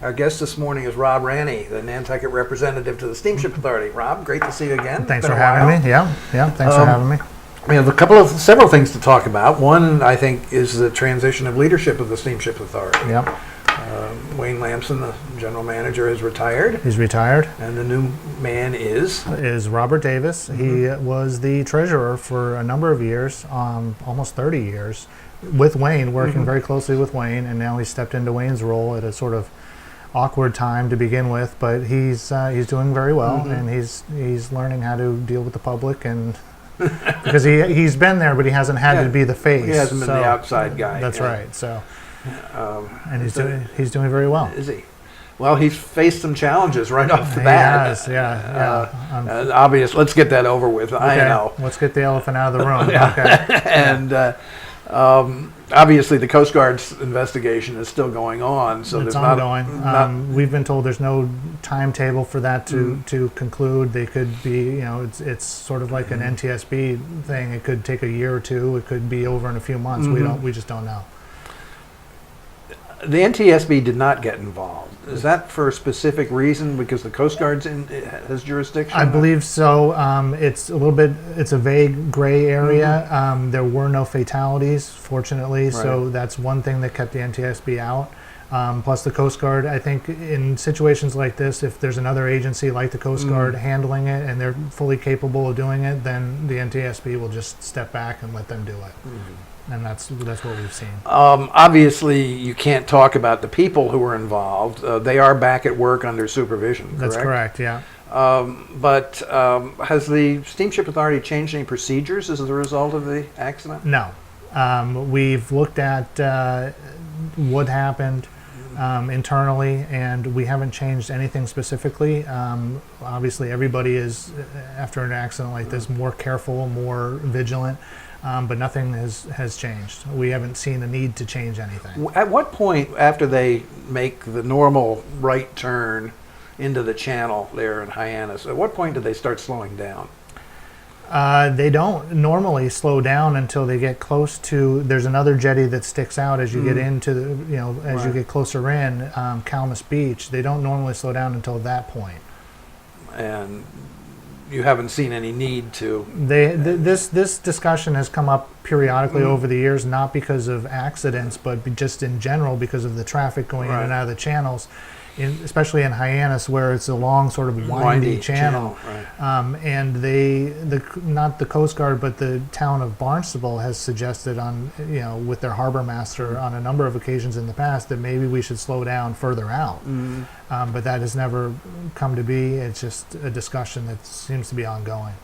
Our guest this morning is Rob Ranney, the Nantucket representative to the Steamship Authority. Rob, great to see you again. Thanks for having me. Yeah, thanks for having me. We have several things to talk about. One, I think, is the transition of leadership of the Steamship Authority. Yep. Wayne Lamson, the general manager, is retired. He's retired. And the new man is Robert Davis. He was the treasurer for a number of years, almost 30 years, with Wayne, working very closely with Wayne, and now he stepped into Wayne's role at a sort of awkward time to begin with, but he's doing very well, and he's learning how to deal with the public, and because he's been there, but he hasn't had to be the face. He hasn't been the outside guy. That's right. So, and he's doing very well. Is he? Well, he's faced some challenges right off the bat. He has, yeah. Obvious. Let's get that over with. Okay, I know. Let's get the elephant out of the room. Okay. And obviously, the Coast Guard's investigation is still going on. So it's there's ongoing. We've been told there's no timetable for that to conclude. They could be, it's sort of like an NTSB thing. It could take a year or two. It could be over in a few months. We just don't know. The NTSB did not get involved. Is that for a specific reason? Because the Coast Guard's has jurisdiction? I believe so. It's a vague gray area. There were no fatalities, fortunately, right. So that's one thing that kept the NTSB out. Plus the Coast Guard, I think in situations like this, if there's another agency like the Coast Guard handling it and they're fully capable of doing it, then the NTSB will just step back and let them do it. And that's what we've seen. Obviously, you can't talk about the people who were involved. They are back at work under supervision, correct? That's correct, yeah. But has the Steamship Authority changed any procedures as a result of the accident? No. We've looked at what happened internally, and we haven't changed anything specifically. Obviously, everybody is, after an accident like this, more careful, more vigilant. But nothing has changed. We haven't seen a need to change anything. At what point, after they make the normal right turn into the channel there in Hyannis, at what point do they start slowing down? They don't normally slow down until they get close to. There's another jetty that sticks out as you get into the, as you get closer in, Calmus Beach. They don't normally slow down until that point. And you haven't seen any need to. This discussion has come up periodically over the years, not because of accidents, but just in general because of the traffic going in and out of the channels, especially in Hyannis, where it's a long, sort of windy channel. Right. And not the Coast Guard, but the town of Barnstable has suggested with their harbor master on a number of occasions in the past that maybe we should slow down further out. But that has never come to be. It's just a discussion that seems to be ongoing.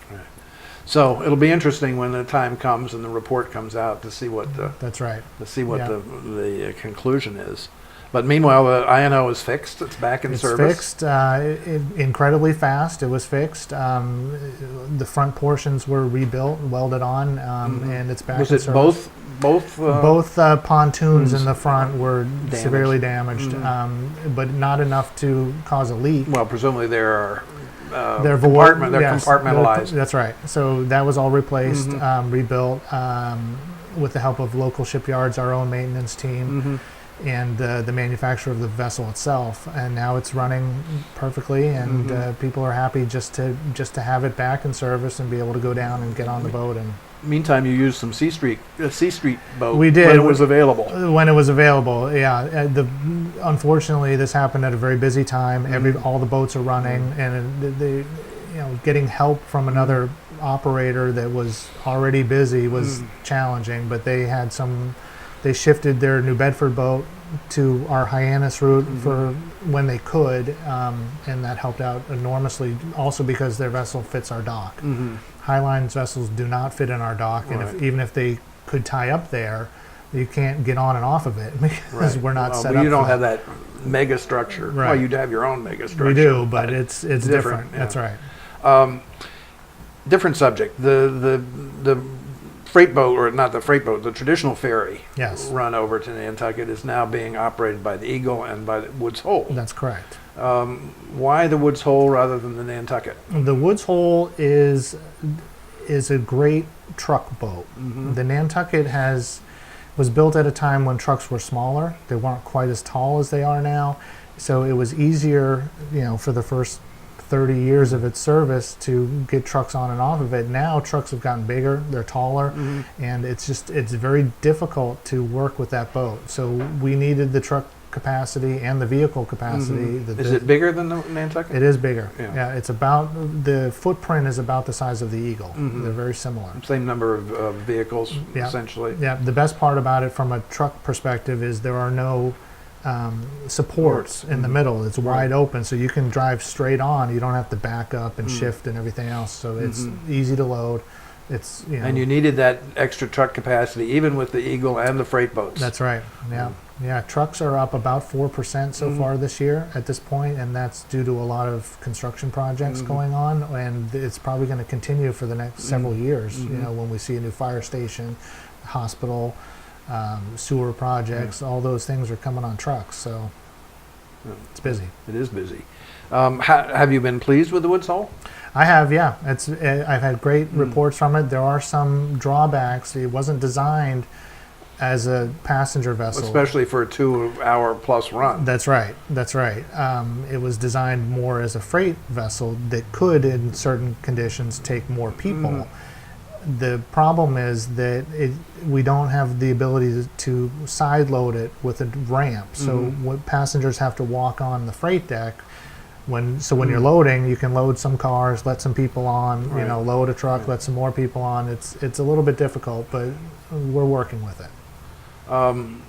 Right. So it'll be interesting when the time comes and the report comes out to see what the the conclusion is. But meanwhile, the INO is fixed. It's back in service. It's fixed incredibly fast. It was fixed. The front portions were rebuilt, welded on, and it's back in service. Was it both pontoons in the front were severely damaged, but not enough to cause a leak. Well, presumably they're they're compartmentalized. That's right. So that was all replaced, rebuilt with the help of local shipyards, our own maintenance team. And the manufacturer of the vessel itself, and now it's running perfectly, and people are happy just to have it back in service and be able to go down and get on the boat. And meantime, you used some C Street boat. We did when it was available. When it was available, yeah. Unfortunately, this happened at a very busy time. All the boats are running, and getting help from another operator that was already busy was challenging. But they had some. They shifted their New Bedford boat to our Hyannis route for when they could, and that helped out enormously. Also because their vessel fits our dock. Highline's vessels do not fit in our dock, and even if they could tie up there, you can't get on and off of it because we're not set up. You don't have that mega structure. Right. Well, you'd have your own mega structure. We do, but it's different. Yeah. That's right. Different subject. The freight boat, or not the freight boat, the traditional ferry run over to Nantucket is now being operated by the Eagle and by the Woods Hole. That's correct. Why the Woods Hole rather than the Nantucket? The Woods Hole is a great truck boat. The Nantucket has was built at a time when trucks were smaller. They weren't quite as tall as they are now. So it was easier, for the first 30 years of its service to get trucks on and off of it. Now trucks have gotten bigger, they're taller, and it's very difficult to work with that boat. So we needed the truck capacity and the vehicle capacity. Is it bigger than the Nantucket? It is bigger. Yeah. It's the footprint is about the size of the Eagle. They're very similar. Same number of vehicles, essentially. Yeah, the best part about it from a truck perspective is there are no supports in the middle. It's wide open, so you can drive straight on. You don't have to back up and shift and everything else. So it's easy to load. It's and you needed that extra truck capacity even with the Eagle and the freight boats. That's right. Yeah. Trucks are up about 4% so far this year at this point, and that's due to a lot of construction projects going on, and it's probably going to continue for the next several years. When we see a new fire station, hospital, sewer projects, all those things are coming on trucks, so it's busy. It is busy. Have you been pleased with the Woods Hole? I have, yeah. I've had great reports from it. There are some drawbacks. It wasn't designed as a passenger vessel, especially for a 2-hour plus run. That's right. It was designed more as a freight vessel that could, in certain conditions, take more people. The problem is that we don't have the ability to side load it with a ramp. So what passengers have to walk on the freight deck. When you're loading, you can load some cars, let some people on, load a truck, let some more people on. It's a little bit difficult, but we're working with it. From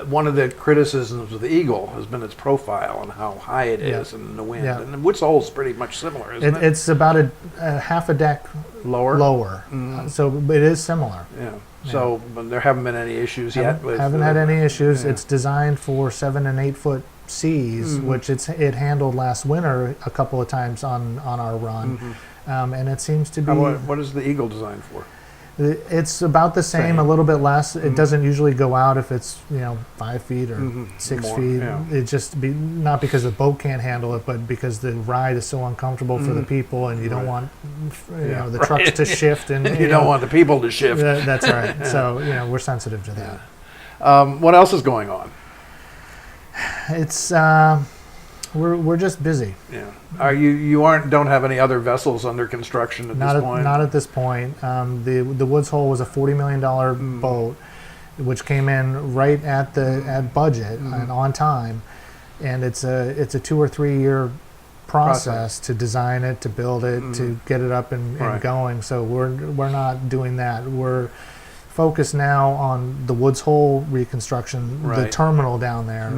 one of the criticisms of the Eagle has been its profile and how high it is and the wind. And the Woods Hole is pretty much similar, isn't it? It's about a half a deck lower. So it is similar. Yeah. So but there haven't been any issues yet. Haven't had any issues. It's designed for 7 and 8 foot seas, which it handled last winter a couple of times on our run, and it seems to be. What is the Eagle designed for? It's about the same, a little bit less. It doesn't usually go out if it's 5 feet or 6 feet. Yeah. It just not because the boat can't handle it, but because the ride is so uncomfortable for the people, and you don't want the trucks to shift, and you don't want the people to shift. That's right. So we're sensitive to that. What else is going on? It's we're just busy. Yeah. You don't have any other vessels under construction at this point? Not at this point. The Woods Hole was a $40 million boat, which came in right at budget and on time, and it's a 2 or 3 year process to design it, to build it, to get it up and going. So we're not doing that. We're focused now on the Woods Hole reconstruction, the terminal down there.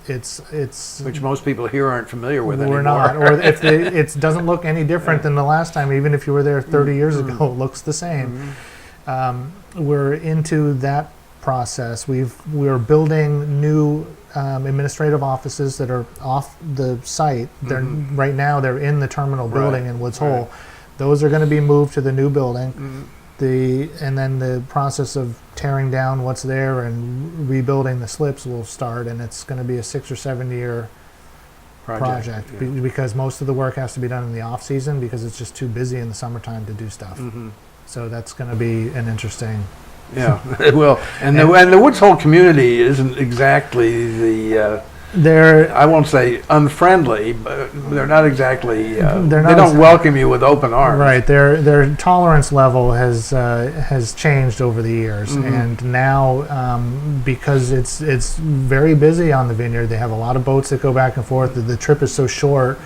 It's which most people here aren't familiar with anymore. We're not, or if it doesn't look any different than the last time. Even if you were there 30 years ago, it looks the same. We're into that process. We're building new administrative offices that are off the site. Right now they're in the terminal building in Woods Hole. Those are going to be moved to the new building. And then the process of tearing down what's there and rebuilding the slips will start, and it's going to be a 6 or 7 year project because most of the work has to be done in the off season because it's just too busy in the summertime to do stuff. So that's going to be an interesting. Yeah, it will. And the Woods Hole community isn't exactly the. I won't say unfriendly, but they're not exactly. They don't welcome you with open arms. Right. Their tolerance level has changed over the years, and now because it's very busy on the vineyard, they have a lot of boats that go back and forth. The trip is so short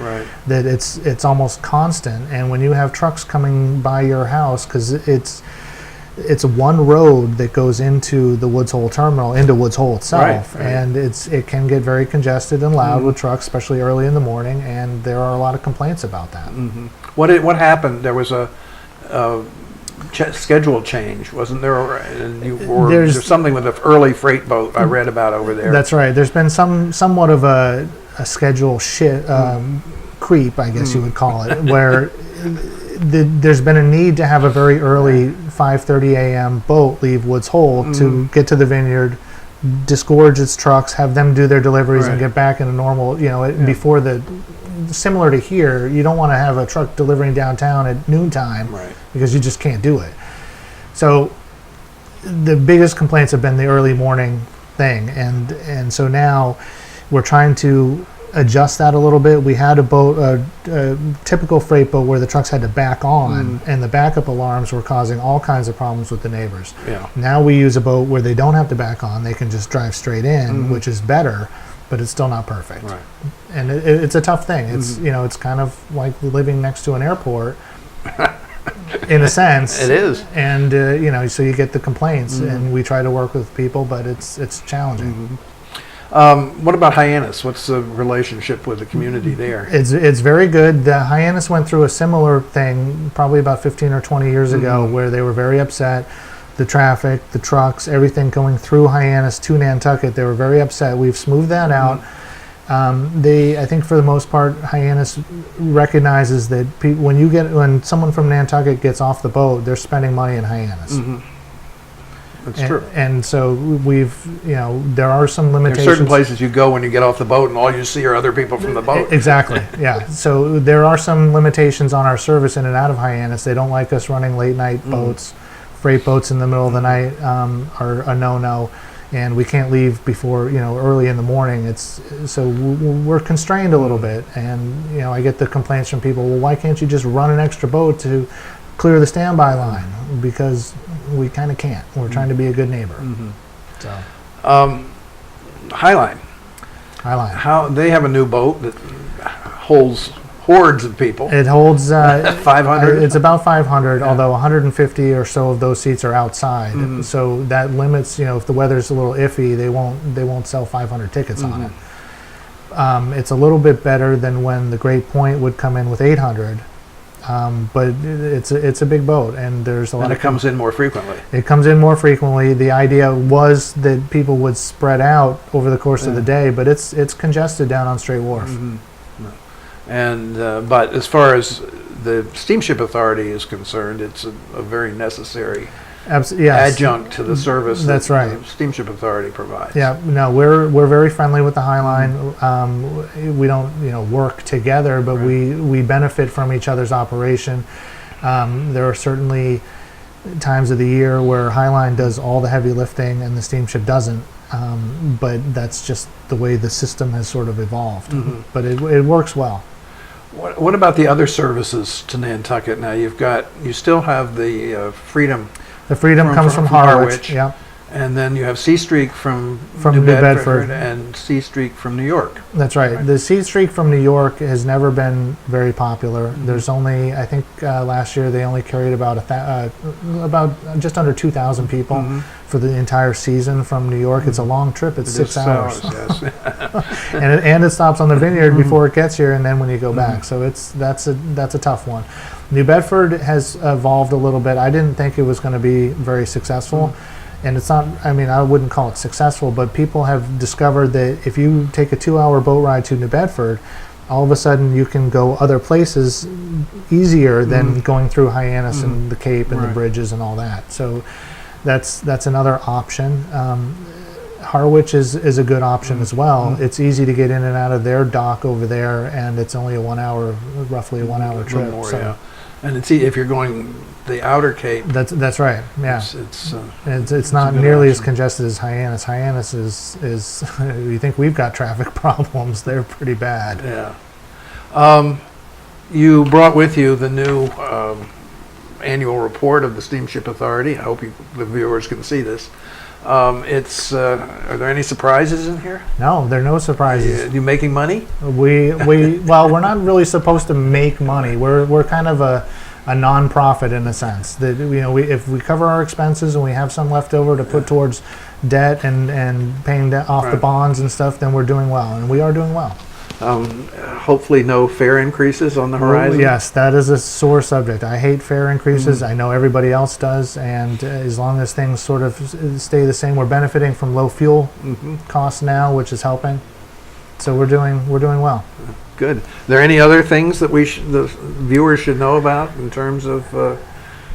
that it's almost constant. And when you have trucks coming by your house, because it's one road that goes into the Woods Hole terminal, into Woods Hole itself, and it can get very congested and loud with trucks, especially early in the morning, and there are a lot of complaints about that. What happened? There was a schedule change, wasn't there? And there's something with an early freight boat I read about over there. That's right. There's been somewhat of a schedule creep, I guess you would call it, where there's been a need to have a very early 5:30 a.m. boat leave Woods Hole to get to the vineyard, disgorge its trucks, have them do their deliveries, and get back in a normal, before similar to here, you don't want to have a truck delivering downtown at noontime because you just can't do it. So the biggest complaints have been the early morning thing, and so now we're trying to adjust that a little bit. We had a boat, a typical freight boat, where the trucks had to back on, and the backup alarms were causing all kinds of problems with the neighbors. Yeah. Now we use a boat where they don't have to back on; they can just drive straight in, which is better, but it's still not perfect. Right. And it's a tough thing. It's it's kind of like living next to an airport. In a sense, It is. and so you get the complaints, and we try to work with people, but it's challenging. What about Hyannis? What's the relationship with the community there? It's very good. The Hyannis went through a similar thing probably about 15 or 20 years ago, where they were very upset. The traffic, the trucks, everything going through Hyannis to Nantucket, they were very upset. We've smoothed that out. I think for the most part, Hyannis recognizes that when someone from Nantucket gets off the boat, they're spending money in Hyannis. That's true. And so there are some limitations. There's certain places you go when you get off the boat and all you see are other people from the boat. Exactly, yeah. So there are some limitations on our service in and out of Hyannis. They don't like us running late night boats. Freight boats in the middle of the night are a no-no. And we can't leave before early in the morning. So we're constrained a little bit, and I get the complaints from people. Well, why can't you just run an extra boat to clear the standby line? Because we kind of can't. We're trying to be a good neighbor. So Highline. How they have a new boat that holds hordes of people. It holds 500. It's about 500, although 150 or so of those seats are outside. So that limits. If the weather's a little iffy, they won't sell 500 tickets on it. It's a little bit better than when the Great Point would come in with 800. But it's a big boat, and there's a lot. And it comes in more frequently. It comes in more frequently. The idea was that people would spread out over the course of the day, but it's congested down on Strait Wharf. And but as far as the Steamship Authority is concerned, it's a very necessary Yes. adjunct to the service That's that right. the Steamship Authority provides. Yeah, no, we're very friendly with the High Line. We don't work together, but we benefit from each other's operation. There are certainly times of the year where High Line does all the heavy lifting and the steamship doesn't. But that's just the way the system has sort of evolved. But it works well. What about the other services to Nantucket? Now you still have the Freedom. The Freedom comes from Harwich. Yeah. And then you have Sea Streak from New Bedford and Sea Streak from New York. That's right. The Sea Streak from New York has never been very popular. There's only, I think, last year they only carried about just under 2,000 people for the entire season from New York. It's a long trip. It's 6 hours. Yes. and it stops on the Vineyard before it gets here, and then when you go back. So that's a tough one. New Bedford has evolved a little bit. I didn't think it was going to be very successful. And it's not, I wouldn't call it successful, but people have discovered that if you take a 2-hour boat ride to New Bedford, all of a sudden you can go other places easier than going through Hyannis and the Cape and the bridges and all that. So that's another option. Harwich is a good option as well. It's easy to get in and out of their dock over there, and it's only roughly a 1 hour trip. More, yeah. And if you're going the outer Cape. That's right. Yeah, it's not nearly as congested as Hyannis. Hyannis is you think we've got traffic problems? They're pretty bad. Yeah. You brought with you the new annual report of the Steamship Authority. I hope the viewers can see this. Are there any surprises in here? No, there are no surprises. You making money? Well, we're not really supposed to make money. We're kind of a non-profit in a sense that if we cover our expenses and we have some left over to put towards debt and paying off the bonds and stuff, then we're doing well, and we are doing well. Hopefully no fare increases on the horizon? Yes, that is a sore subject. I hate fare increases. I know everybody else does, and as long as things sort of stay the same, we're benefiting from low fuel costs now, which is helping. So we're doing well. Good. Are there any other things that the viewers should know about in terms of?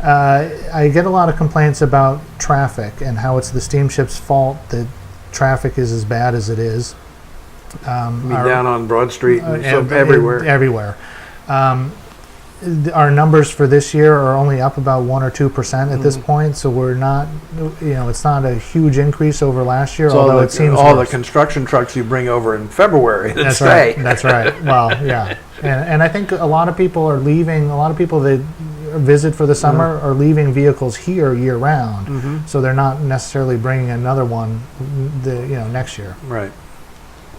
I get a lot of complaints about traffic and how it's the steamship's fault that traffic is as bad as it is. Down on Broad Street and everywhere. Everywhere. our numbers for this year are only up about 1 or 2% at this point, so we're not, it's not a huge increase over last year, So although it seems all the worse. construction trucks you bring over in February that That's stay. right. That's right. Well, yeah, and I think a lot of people are leaving. A lot of people that visit for the summer are leaving vehicles here year round, so they're not necessarily bringing another one, next year. Right.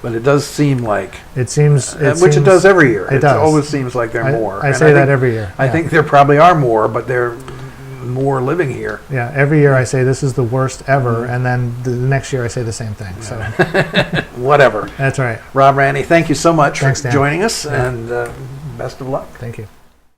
But it does seem like, It seems, which it does every year. It does. Always seems like there are more. I And say that think- every year. I yeah. think there probably are more, but they're more living here. Yeah, every year I say this is the worst ever, and then the next year I say the same thing. So Whatever. that's right. Rob Ranney, thank you so much Thanks, for Dan. joining us, and best of luck. Thank you.